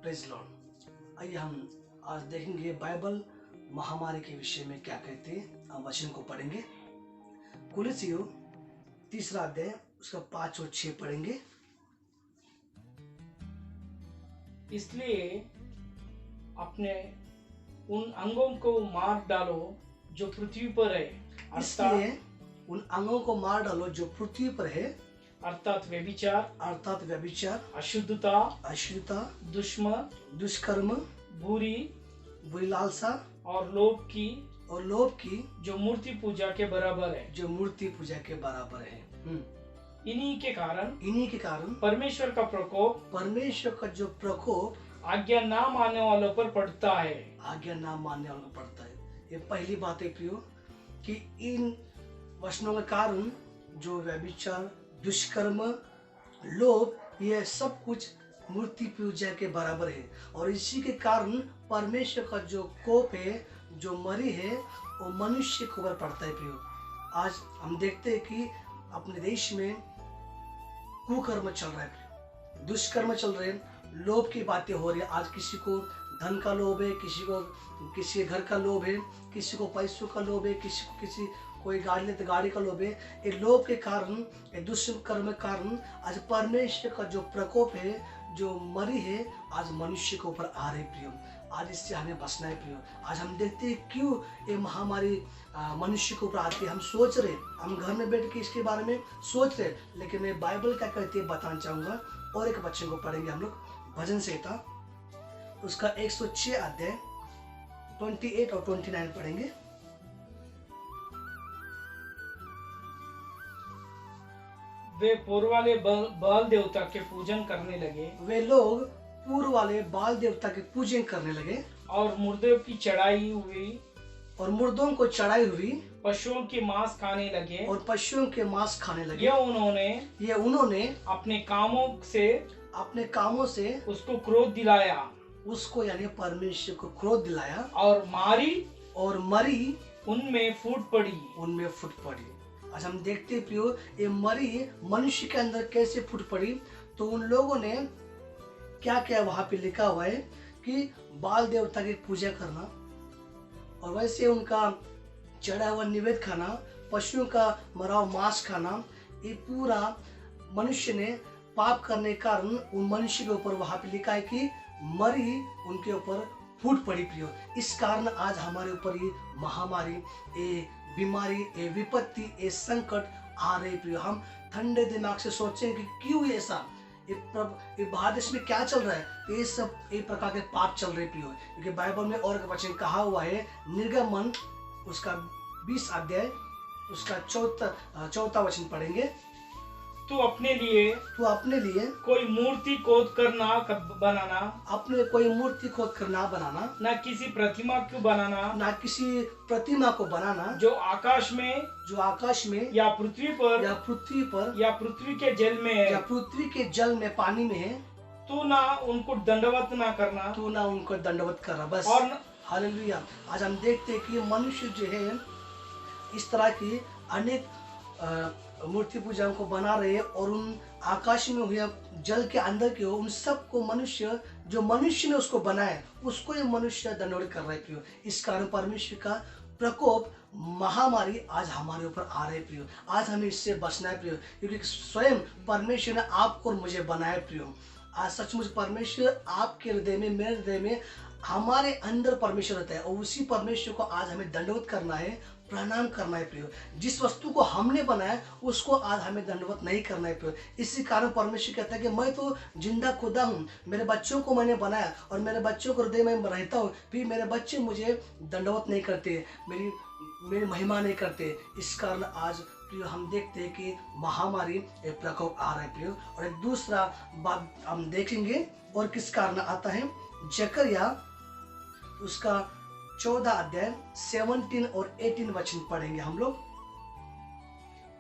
Praise Lord. आइए हम आज देखेंगे बाइबल महामारी के विषय में क्या कहते हैं। हम वचन को पढ़ेंगे। कुलसियों 3 अध्याय उसका 5 और 6 पढ़ेंगे। इसलिए अपने उन अंगों को मार डालो जो पृथ्वी पर है, इसलिए उन अंगों को मार डालो जो पृथ्वी पर है, अर्थात व्यभिचार, अशुद्धता, दुष्कर्म, बुरी लालसा और लोभ की जो मूर्ति पूजा के बराबर है। इन्हीं के कारण परमेश्वर का जो प्रकोप आज्ञा ना मानने वालों पर पड़ता है। ये पहली बात है प्रियो कि इन वचनों के कारण जो व्यभिचार, दुष्कर्म, लोभ, ये सब कुछ मूर्ति पूजा के बराबर है। और इसी के कारण परमेश्वर का जो कोप है, जो मरी है, वो मनुष्य के ऊपर पड़ता है प्रियो। आज हम देखते हैं कि अपने देश में कुकर्म चल रहा है प्रियो, दुष्कर्म चल रहे हैं, लोभ की बातें हो रही है। आज किसी को धन का लोभ है, किसी घर का लोभ है, किसी को पैसों का लोभ है, किसी कोई गाड़ी ले तो गाड़ी का लोभ है। ये लोभ के कारण, ये दुष्कर्म के कारण आज परमेश्वर का जो प्रकोप है, जो मरी है, आज मनुष्य के ऊपर आ रही प्रियो। आज इससे हमें बचना है प्रियो। आज हम देखते हैं क्यों ये महामारी मनुष्य के ऊपर आती है। हम सोच रहे, हम घर में बैठ के इसके बारे में सोच रहे, लेकिन मैं बाइबल क्या कहती है बताना चाहूँगा। और एक वचन को पढ़ेंगे हम लोग, भजन संहिता उसका 106 अध्याय 28 और 29 पढ़ेंगे। वे पूर्व वाले बाल देवता के पूजन करने लगे। वे लोग पूर्व वाले बाल देवता के पूजन करने लगे और मुर्दों को चढ़ाई हुई पशुओं के मांस खाने लगे। ये उन्होंने अपने कामों से उसको क्रोध दिलाया, उसको यानी परमेश्वर को क्रोध दिलाया, और मरी उनमें फूट पड़ी। आज हम देखते प्रियो, ये मरी मनुष्य के अंदर कैसे फूट पड़ी। तो उन लोगों ने क्या क्या वहां पे लिखा हुआ है कि बाल देवता की पूजा करना, और वैसे उनका चढ़ा हुआ निवेद खाना, पशुओं का मरा हुआ मांस खाना, ये पूरा मनुष्य ने पाप करने के कारण उन मनुष्य के ऊपर वहां पे लिखा है कि मरी उनके ऊपर फूट पड़ी प्रियो। इस कारण आज हमारे ऊपर ये महामारी, ये बीमारी, ये विपत्ति, ये संकट आ रहे प्रियो। हम ठंडे दिमाग से सोचें कि क्यों ऐसा, ये भारत देश में क्या चल रहा है। ये सब एक प्रकार के पाप चल रहे प्रियो, क्योंकि बाइबल में और एक वचन कहा हुआ है, निर्गमन उसका 20 अध्याय उसका चौथा वचन पढ़ेंगे। तू अपने लिए कोई मूर्ति खोद कर ना बनाना, ना किसी प्रतिमा को बनाना जो आकाश में या पृथ्वी पर या पृथ्वी के जल में पानी में है। तू ना उनको दंडवत करना बस। और हालेलुया। आज हम देखते हैं कि मनुष्य जो है इस तरह की अनेक मूर्ति पूजा को बना रहे हैं, और उन आकाश में हुए जल के अंदर के उन सब को जो मनुष्य ने उसको बनाया, उसको ये मनुष्य दंडवत कर रहे प्रियो। इस कारण परमेश्वर का प्रकोप, महामारी आज हमारे ऊपर आ रहे प्रियो। आज हमें इससे बचना है प्रियो, क्योंकि स्वयं परमेश्वर ने आपको और मुझे बनाया प्रियो। आज सचमुच परमेश्वर आपके हृदय में, मेरे हृदय में, हमारे अंदर परमेश्वर रहता है, और उसी परमेश्वर को आज हमें दंडवत करना है, प्रणाम करना है प्रियो। जिस वस्तु को हमने बनाया उसको आज हमें दंडवत नहीं करना है प्रियो। इसी कारण परमेश्वर कहता है कि मैं तो जिंदा खुदा हूँ, मेरे बच्चों को मैंने बनाया और मेरे बच्चों को हृदय में रहता हूँ, फिर मेरे बच्चे मुझे दंडवत नहीं करते, मेरी महिमा नहीं करते। इस कारण आज प्रियो हम देखते हैं कि महामारी प्रकोप आ रहा है प्रियो। और एक दूसरा बात हम देखेंगे और किस कारण आता है। जकरिया उसका 14 अध्याय 17 और 18 वचन पढ़ेंगे हम लोग।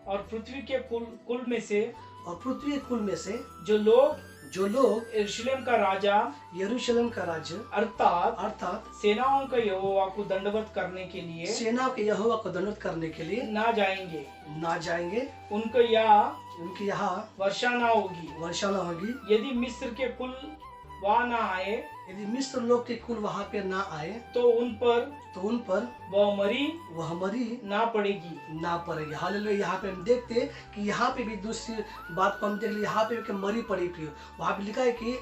और पृथ्वी के कुल में से जो लोग यरूशलेम का राजा अर्थात सेनाओं का यहोवा को दंडवत करने के लिए ना जाएंगे, उनकी यहाँ वर्षा ना होगी। यदि मिस्र के कुल वहाँ न आए, यदि मिस्र लोग के कुल वहाँ पे ना आए तो उन पर वह मरी ना पड़ेगी। ना पड़ेगी। हालेलुया। यहाँ पे हम देखते कि यहाँ पे भी दूसरी बात को हम देख ले, यहाँ पे कि मरी पड़ी प्रियो। वहाँ पे लिखा है कि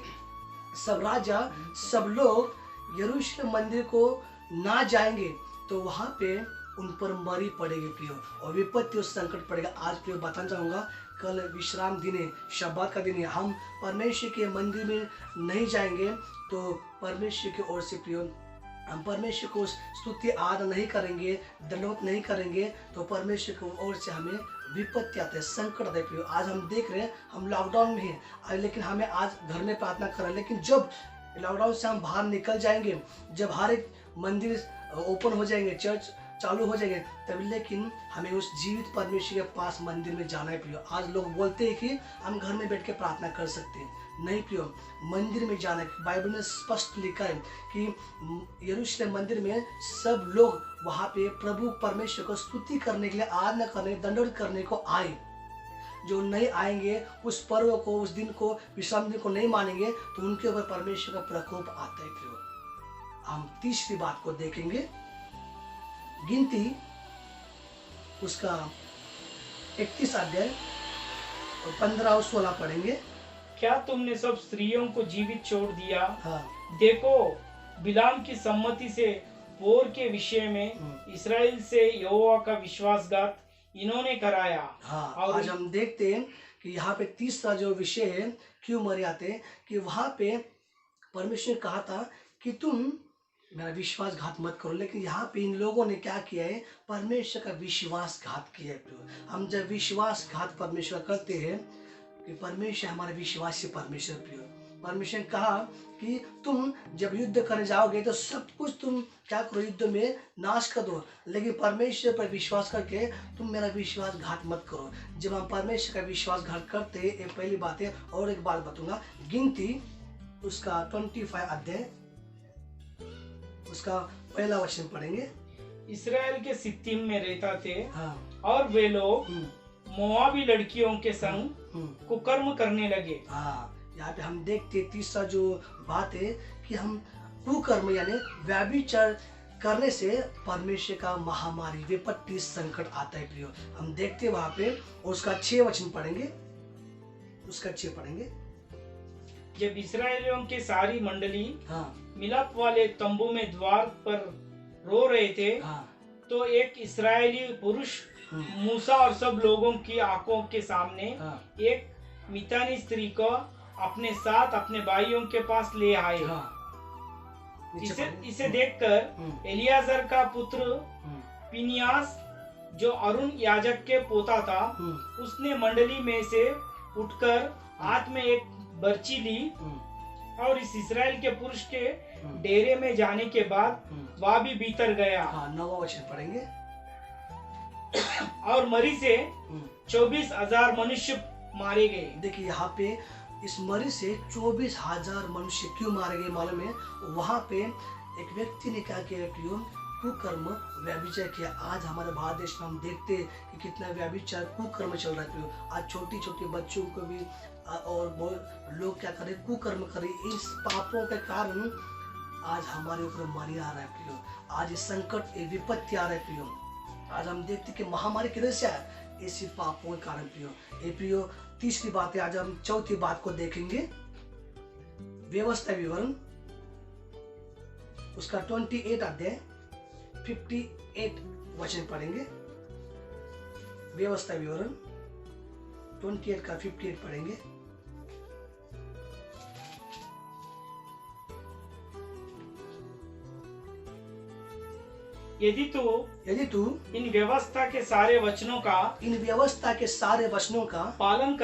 सब राजा सब लोग यरूशलेम मंदिर को ना जाएंगे तो वहाँ पे उन पर मरी पड़ेगी प्रियो, और विपत्ति और संकट पड़ेगा। आज प्रियो बताना चाहूँगा, कल विश्राम दिन है, शब्बात का दिन है, हम परमेश्वर के मंदिर में नहीं जाएंगे तो परमेश्वर की ओर से प्रियो हम परमेश्वर को स्तुति आदर नहीं करेंगे, दंडवत नहीं करेंगे तो परमेश्वर की ओर से हमें विपत्ति आते हैं, संकट आते हैं प्रियो। आज हम देख रहे हैं हम लॉकडाउन में हैं, लेकिन हमें आज घर में प्रार्थना कर रहे हैं, लेकिन जब लॉकडाउन से हम बाहर निकल जाएंगे, जब हर एक मंदिर ओपन हो जाएंगे, चर्च चालू हो जाएंगे, तभी लेकिन हमें उस जीवित परमेश्वर के पास मंदिर में जाना है प्रियो। आज लोग बोलते हैं कि हम घर में बैठ के प्रार्थना कर सकते हैं, नहीं प्रियो, मंदिर में जाना है। बाइबल में स्पष्ट लिखा है कि यरूशलेम मंदिर में सब लोग वहाँ पे प्रभु परमेश्वर को स्तुति करने के लिए, आराधना करने, दंडवत करने को आए। जो नहीं आएंगे, उस पर्व को, उस दिन को, विश्राम दिन को नहीं मानेंगे तो उनके ऊपर परमेश्वर का प्रकोप आता है प्रियो। हम तीसरी बात को देखेंगे, गिनती उसका 31 अध्याय और 15 और 16 पढ़ेंगे। क्या तुमने सब स्त्रियों को जीवित छोड़ दिया? हाँ। देखो, बिलाम की सम्मति से पोर के विषय में इस्राएल से यहोवा का विश्वासघात इन्होंने कराया। हाँ, और आज हम देखते हैं कि यहाँ पे तीसरा जो विषय है, क्यों मर जाते हैं, कि वहाँ पे परमेश्वर ने कहा था कि तुम मेरा विश्वासघात मत करो, लेकिन यहाँ पे इन लोगों ने क्या किया है, परमेश्वर का विश्वासघात किया है। हम जब विश्वासघात परमेश्वर करते हैं कि परमेश्वर हमारे विश्वासी परमेश्वर प्रियो, परमेश्वर ने कहा कि तुम जब युद्ध करने जाओगे तो सब कुछ तुम क्या करो, युद्ध में नाश कर दो, लेकिन परमेश्वर पर विश्वास करके तुम मेरा विश्वासघात मत करो। जब हम परमेश्वर का विश्वासघात करते हैं, ये पहली बात है। और एक बात बताऊंगा, गिनती उसका 25 अध्याय उसका पहला वचन पढ़ेंगे। इस्राएल के सित्तीम में रहता थे। हाँ। और वे लोग मोआबी लड़कियों के संग कुकर्म करने लगे। हाँ, यहाँ पे हम देखते तीसरा जो बात है कि हम कुकर्म यानी व्यभिचार करने से परमेश्वर का महामारी, विपत्ति, संकट आता है प्रियो। हम देखते वहां पे उसका 6 वचन पढ़ेंगे, उसका 6 पढ़ेंगे। जब इस्राएलियों की सारी मंडली हाँ। मिलाप वाले तंबू में द्वार पर रो रहे थे, हाँ। तो एक इस्राएली पुरुष मूसा और सब लोगों की आंखों के सामने एक मितानी स्त्री को अपने साथ अपने भाइयों के पास ले आए। इसे देखकर एलियाजर का पुत्र पिनियास, जो अरुण याजक के पोता था, उसने मंडली में से उठकर हाथ में एक बर्ची ली और इस इस्राएल के पुरुष के डेरे में जाने के बाद वह भी भीतर गया। 9वां वचन पढ़ेंगे। और मरी से 24,000 मनुष्य मारे गए। देखिए यहाँ पे इस मरी से 24,000 मनुष्य क्यों मारे गए मालूम है? वहाँ पे एक व्यक्ति ने क्या किया प्रियो, कुकर्म, व्यभिचार किया। आज हमारे भारत देश में हम देखते हैं कि कितना व्यभिचार, कुकर्म चल रहा है प्रियो। आज छोटी छोटी बच्चों को भी और लोग क्या करें, कुकर्म करें। इस पापों के कारण आज हमारे ऊपर मारी आ रहा है प्रियो। आज इस संकट, ये विपत्ति आ रहा है प्रियो। आज हम देखते कि महामारी किधर से है, इसी पापों के कारण प्रियो। ये प्रियो तीसरी बात है। आज हम चौथी बात को देखेंगे, व्यवस्था विवरण उसका 28 अध्याय 58 वचन पढ़ेंगे। व्यवस्था विवरण 28 का 58 पढ़ेंगे। यदि तू इन व्यवस्था के सारे वचनों का पालन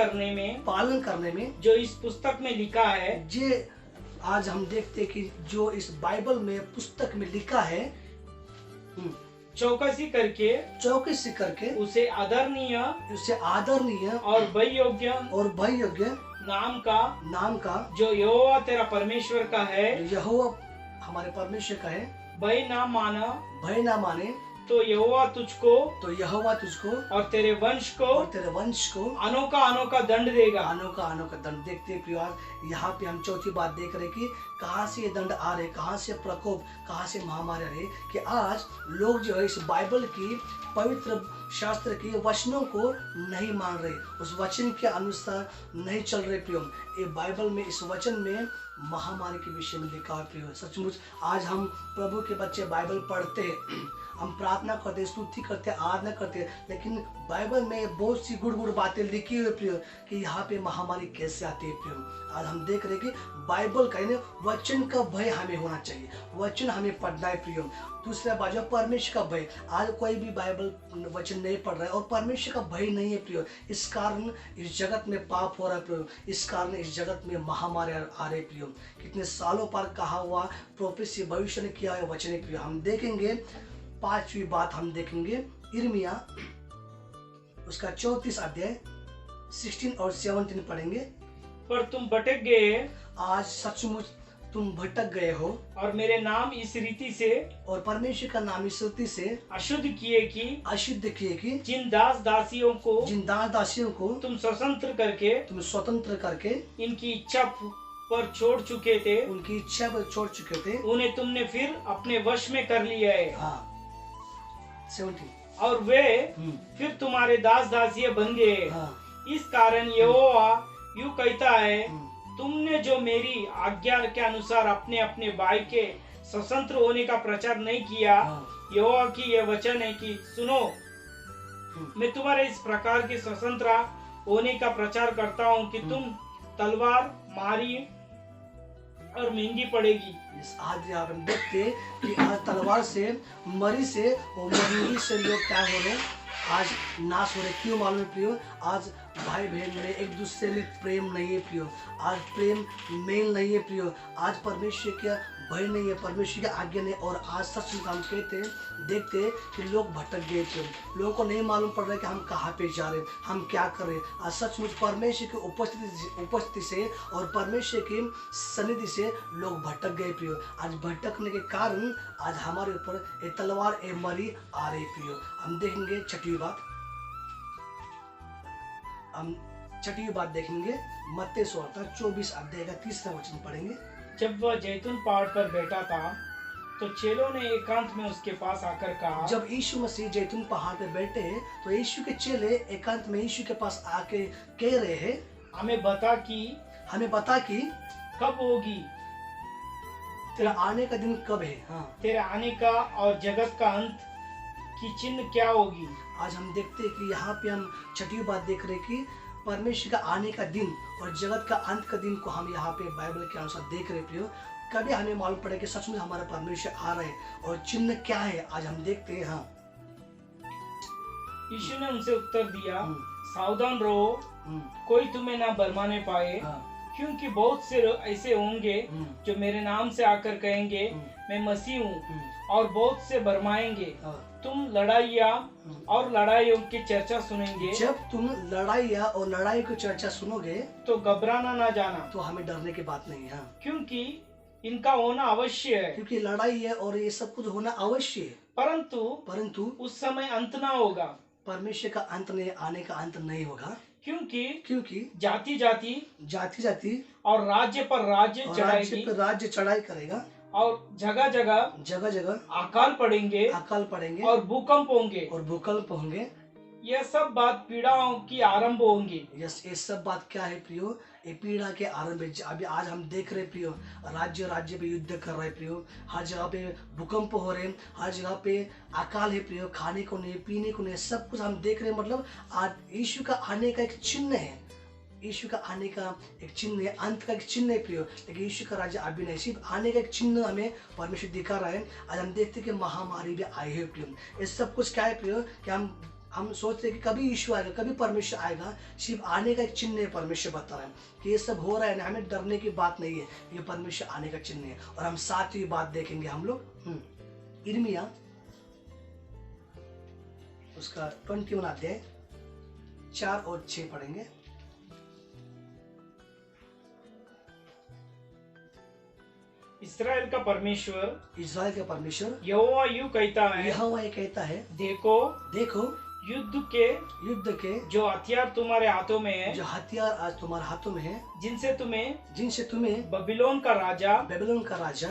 करने में जो इस पुस्तक में लिखा है, जे आज हम देखते कि जो इस बाइबल में पुस्तक में लिखा है, चौकसी करके उसे आदरणीय और भय योग्य नाम का जो यहोवा तेरा परमेश्वर का है, यहोवा हमारे परमेश्वर का है, भय ना माने तो यहोवा तुझको तो यहोवा तुझको और तेरे वंश को और तेरे वंश को अनोखा अनोखा दंड देगा। अनोखा दंड। देखते हैं प्रिय, आज यहाँ पे हम चौथी बात देख रहे कि कहाँ से ये दंड आ रहे, कहाँ से प्रकोप, कहाँ से महामारी आ रही, कि आज लोग जो है इस बाइबल की पवित्र शास्त्र के वचनों को नहीं मान रहे, उस वचन के अनुसार नहीं चल रहे प्रियो। ये बाइबल में, इस वचन में महामारी के विषय में लिखा है प्रियो। सचमुच आज हम प्रभु के बच्चे बाइबल पढ़ते हैं, हम प्रार्थना करते, स्तुति करते, आराधना करते, लेकिन बाइबल में बहुत सी गुड़ बातें लिखी हुई प्रियो कि यहाँ पे महामारी कैसे आती है प्रियो। आज हम देख रहे कि बाइबल का वचन का भय हमें होना चाहिए, वचन हमें पढ़ना है प्रियो। दूसरा बात, परमेश्वर का भय, आज कोई भी बाइबल वचन नहीं पढ़ रहा है और परमेश्वर का भय नहीं है प्रियो। इस कारण इस जगत में पाप हो रहा है प्रियो, इस कारण इस जगत में महामारी आ रही प्रियो। कितने सालों पर कहा हुआ प्रोफेसी, भविष्य ने किया है वचन प्रियो। हम देखेंगे पांचवी बात, हम देखेंगे यिर्मयाह उसका 34 अध्याय 16 और 17 पढ़ेंगे। पर तुम भटक गए, आज सचमुच तुम भटक गए हो, और मेरे नाम इस रीति से, और परमेश्वर का नाम इस रीति से अशुद्ध किए कि जिन दास दासियों को तुम स्वतंत्र करके इनकी इच्छा पर छोड़ चुके थे, उनकी इच्छा पर छोड़ चुके थे, उन्हें तुमने फिर अपने वश में कर लिया है। हाँ 17। और वे फिर तुम्हारे दास दासियां बन गए। हाँ। इस कारण यहोवा यूं कहता है, तुमने जो मेरी आज्ञा के अनुसार अपने अपने भाई के स्वतंत्र होने का प्रचार नहीं किया, यहोवा की यह वचन है कि सुनो, मैं तुम्हारे इस प्रकार के स्वतंत्र होने का प्रचार करता हूँ कि तुम तलवार मारी और महंगी पड़ेगी। आज आप देखते कि आज तलवार से, मरी से और महंगी से लोग क्या हो रहे, आज नाश हो रहे। क्यों मालूम है प्रियो? आज भाई बहन में एक दूसरे में प्रेम नहीं है प्रियो, आज प्रेम मेल नहीं है प्रियो, आज परमेश्वर का भय नहीं है, परमेश्वर की आज्ञा नहीं। और आज सच में हम कहते देखते कि लोग भटक गए थे, लोगों को नहीं मालूम पड़ रहा है कि हम कहाँ पे जा रहे हैं, हम क्या कर रहे हैं। आज सचमुच परमेश्वर की उपस्थिति से और परमेश्वर की सन्निधि से लोग भटक गए प्रियो। आज भटकने के कारण आज हमारे ऊपर ये तलवार, ये मरी आ रही प्रियो। हम देखेंगे छठी बात, हम छठी बात देखेंगे मत्ती सुसमाचार 24 अध्याय का 3 वचन पढ़ेंगे। जब वह जैतून पहाड़ पर बैठा था तो चेलों ने एकांत में उसके पास आकर कहा, जब यीशु मसीह जैतून पहाड़ पर बैठे तो यीशु के चेले एकांत में यीशु के पास आके कह रहे हैं, हमें बता कि कब होगी, तेरा आने का दिन कब है। हाँ, तेरे आने का और जगत का अंत की चिन्ह क्या होगी। आज हम देखते हैं कि यहाँ पे हम छठी बात देख रहे हैं कि परमेश्वर का आने का दिन और जगत का अंत का दिन को हम यहाँ पे बाइबल के अनुसार देख रहे प्रियो। कभी हमें मालूम पड़े कि सच में हमारा परमेश्वर आ रहा है और चिन्ह क्या है, आज हम देखते हैं। हाँ, यीशु ने उनसे उत्तर दिया, सावधान रहो, कोई तुम्हें ना भरमाने पाए। क्योंकि बहुत से ऐसे होंगे जो मेरे नाम से आकर कहेंगे मैं मसीह हूँ, और बहुत से भरमाएंगे। तुम लड़ाइयाँ और लड़ाइयों की चर्चा सुनेंगे। जब तुम लड़ाइयाँ और लड़ाई की चर्चा सुनोगे तो घबराना ना जाना, तो हमें डरने की बात नहीं है। क्योंकि इनका होना अवश्य है, क्योंकि लड़ाई है और ये सब कुछ होना अवश्य है। परंतु उस समय अंत ना होगा, परमेश्वर का अंत नहीं, आने का अंत नहीं होगा। क्योंकि जाति जाति और राज्य पर राज्य चढ़ाई करेगा, और जगह जगह अकाल पड़ेंगे और भूकंप होंगे। यह सब बात पीड़ाओं की आरंभ होंगी। ये सब बात क्या है प्रियो? ये पीड़ा के आरंभ है। अभी आज हम देख रहे प्रियो, राज्य पे युद्ध कर रहे प्रियो, हर जगह पे भूकंप हो रहे, हर जगह पे अकाल है प्रियो, खाने को नहीं, पीने को नहीं, सब कुछ हम देख रहे। मतलब आज यीशु का आने का एक चिन्ह है, यीशु का आने का एक चिन्ह है, अंत का एक चिन्ह है प्रियो। लेकिन यीशु का राज्य अभी नहीं, सिर्फ आने का एक चिन्ह हमें परमेश्वर दिखा रहा है। आज हम देखते कि महामारी भी आई है प्रियो। ये सब कुछ क्या है प्रियो कि हम सोच रहे कि कभी यीशु आएगा, कभी परमेश्वर आएगा, सिर्फ आने का एक चिन्ह है। परमेश्वर बता रहा है कि ये सब हो रहा है ना, हमें डरने की बात नहीं है, ये परमेश्वर आने का चिन्ह है। और हम सातवीं बात देखेंगे हम लोग यिर्मयाह उसका 21 अध्याय 4 और 6 पढ़ेंगे। इसराइल का परमेश्वर इज़राइल का परमेश्वर यहोवा यूं कहता है, यहोवा ये कहता है, देखो देखो युद्ध के के जो हथियार तुम्हारे हाथों में है, जो हथियार आज तुम्हारे हाथों में है, जिनसे तुम्हें बबीलोन का राजा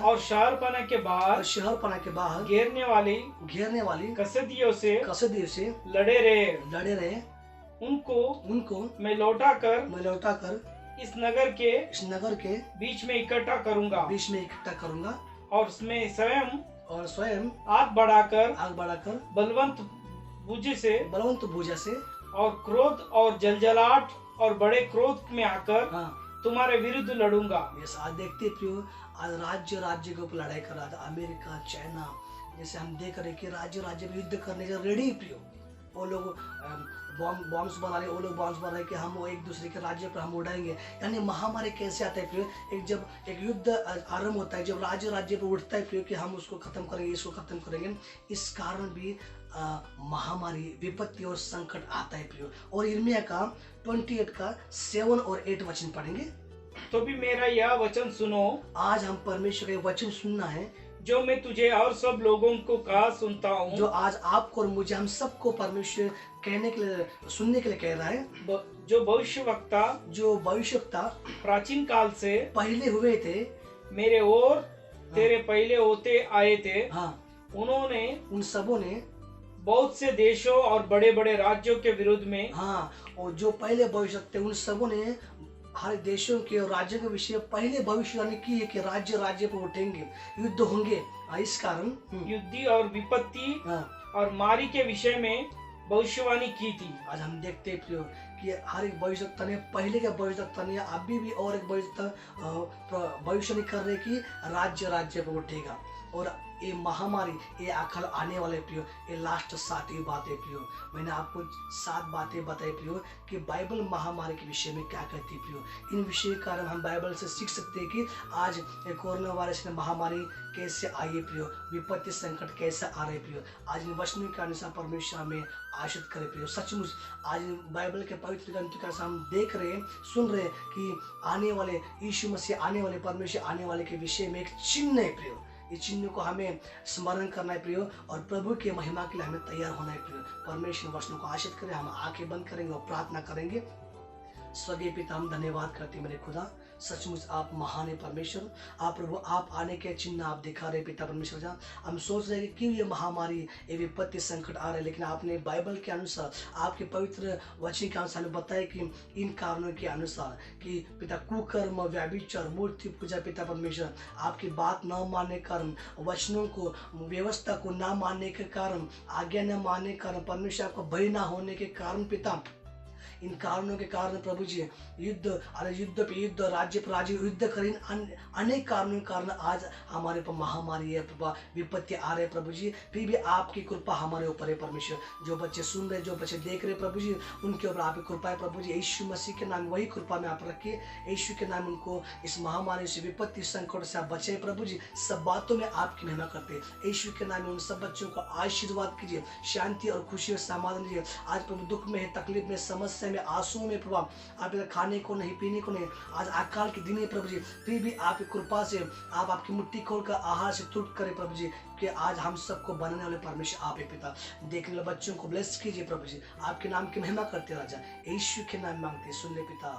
और शहरपना के बाहर और शहरपना के बाहर घेरने वाली कसदियों से लड़े रहे, उनको मैं लौटा कर इस नगर के बीच में इकट्ठा करूंगा और उसमें स्वयं आग बढ़ाकर बलवंत भुजा से और क्रोध और जलजलाहट और बड़े क्रोध में आकर हाँ तुम्हारे विरुद्ध लड़ूंगा। यस, आज देखते प्रियो, आज राज्य के ऊपर लड़ाई कर रहा था अमेरिका, चाइना, जैसे हम देख रहे कि राज्य में युद्ध करने का रेडी प्रियो। वो लोग बॉम्ब्स बना रहे, वो लोग बॉम्ब्स बना रहे कि हम वो एक दूसरे के राज्य पर हम उड़ाएंगे। यानी महामारी कैसे आता है प्रियो, जब एक युद्ध आरंभ होता है, जब राज्य पर उठता है प्रियो कि हम उसको खत्म करेंगे, इसको खत्म करेंगे, इस कारण भी महामारी, विपत्ति और संकट आता है प्रियो। और यिर्मयाह का 28 का 7 और 8 वचन पढ़ेंगे। तो भी मेरा यह वचन सुनो, आज हम परमेश्वर का वचन सुनना है जो मैं तुझे और सब लोगों को कहा सुनता हूँ, जो आज आपको और मुझे, हम सबको परमेश्वर कहने के लिए, सुनने के लिए कह रहा है। जो भविष्यवक्ता प्राचीन काल से पहले हुए थे, मेरे और तेरे पहले होते आए थे, उन्होंने, उन सबों ने बहुत से देशों और बड़े बड़े राज्यों के विरुद्ध में, और जो पहले भविष्यवक्ता उन सबों ने हर देशों के और राज्यों के विषय पहले भविष्यवाणी की है कि राज्य पर उठेंगे, युद्ध होंगे। इस कारण युद्ध और विपत्ति और मारी के विषय में भविष्यवाणी की थी। आज हम देखते हैं प्रियो कि हर एक भविष्यवक्ता ने, पहले के भविष्यवक्ता ने, अभी भी और एक भविष्यवक्ता भविष्यवाणी कर रहे कि राज्य पर उठेगा। और ये महामारी, ये अकल आने वाले प्रियो, ये लास्ट 7 बातें प्रियो। मैंने आपको 7 बातें बताई प्रियो कि बाइबल महामारी के विषय में क्या कहती है प्रियो। इन विषय के कारण हम बाइबल से सीख सकते हैं कि आज कोरोना वायरस ने महामारी कैसे आई है प्रियो, विपत्ति संकट कैसे आ रहे प्रियो। आज इन वचनों के अनुसार परमेश्वर हमें आशीष करे प्रियो। सचमुच आज बाइबल के पवित्र ग्रंथ के अनुसार हम देख रहे, सुन रहे कि आने वाले यीशु मसीह, आने वाले परमेश्वर, आने वाले के विषय में एक चिन्ह है प्रियो। इस चिन्ह को हमें स्मरण करना है प्रियो, और प्रभु के महिमा के लिए हमें तैयार होना है प्रियो। परमेश्वर वचनों को आशीष करें। हम आंखें बंद करेंगे और प्रार्थना करेंगे। स्वर्गीय पिता, हम धन्यवाद करते हैं मेरे खुदा, सचमुच आप महान है परमेश्वर। आप प्रभु, आप आने के चिन्ह आप दिखा रहे पिता परमेश्वर। जहाँ हम सोच रहे हैं कि क्यों ये महामारी, ये विपत्ति संकट आ रहे, लेकिन आपने बाइबल के अनुसार, आपके पवित्र वचन के अनुसार बताया कि इन कारणों के अनुसार कि पिता कुकर्म, व्यभिचार, मूर्ति पूजा पिता परमेश्वर, आपकी बात न मानने के कारण, वचनों को, व्यवस्था को न मानने के कारण, आज्ञा न मानने के कारण, परमेश्वर आपका भय न होने के कारण पिता, इन कारणों के कारण प्रभु जी युद्ध पे युद्ध, राज्य पर राज्य युद्ध कर, इन अनेक कारणों के कारण आज हमारे ऊपर महामारी है, विपत्ति आ रहे प्रभु जी। फिर भी आपकी कृपा हमारे ऊपर है परमेश्वर। जो बच्चे सुन रहे, जो बच्चे देख रहे प्रभु जी, उनके ऊपर आपकी कृपा है प्रभु जी। यीशु मसीह के नाम वही कृपा में आप रखिए। यीशु के नाम उनको इस महामारी से, विपत्ति संकट से आप बचे प्रभु जी। सब बातों में आपकी महिमा करते। यीशु के नाम में उन सब बच्चों को आशीर्वाद कीजिए, शांति और खुशी और समाधान दीजिए। आज प्रभु दुख में है, तकलीफ में, समस्या में, आंसुओं में प्रभु, आप खाने को नहीं, पीने को नहीं, आज अकाल के दिन है प्रभु जी। फिर भी आपकी कृपा से आप आपकी मुट्ठी खोलकर आहार से तृप्त करें प्रभु जी, कि आज हम सबको बनाने वाले परमेश्वर आप है पिता। देखने वाले बच्चों को ब्लेस कीजिए प्रभु जी। आपके नाम की महिमा करते राजा, यीशु के नाम मांगते, सुन ले पिता।